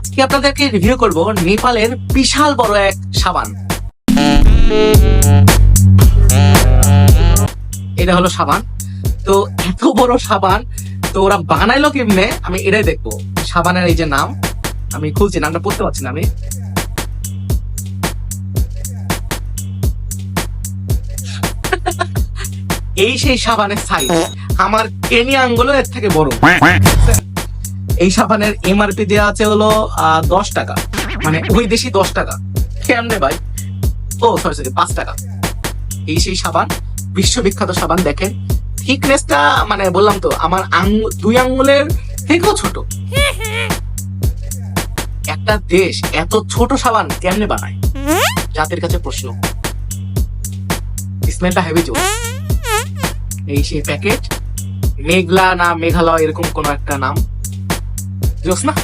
আজকে আপনাদেরকে রিভিউ করব নেপালের বিশাল বড় এক সাবান। এটা হলো সাবান। তো এত বড় সাবান তো ওরা বানাইলো কেমনে, আমি এটাই দেখবো। সাবানের এই যে নাম, আমি খুলছি, নামটা পড়তে পারছি না আমি। এই সেই সাবানের সাইজ, আমার কেনি আঙ্গুলো এর থেকে বড়। এই সাবানের এমআরপি দেওয়া আছে হলো 10 টাকা, মানে ওই দেশি 10 টাকা। কেমনে ভাই? ও সরি 5 টাকা। এই সেই সাবান, বিশ্ববিখ্যাত সাবান। দেখেন থিকনেসটা, মানে বললাম তো আমার দুই আঙ্গুলের থেকেও ছোট। একটা দেশ এত ছোট সাবান কেমনে বানায়, জাতির কাছে প্রশ্ন। স্মেলটা হেভি জোর। এই সেই প্যাকেট, মেঘলা না মেঘালয় এরকম কোন একটা নাম, জোস না?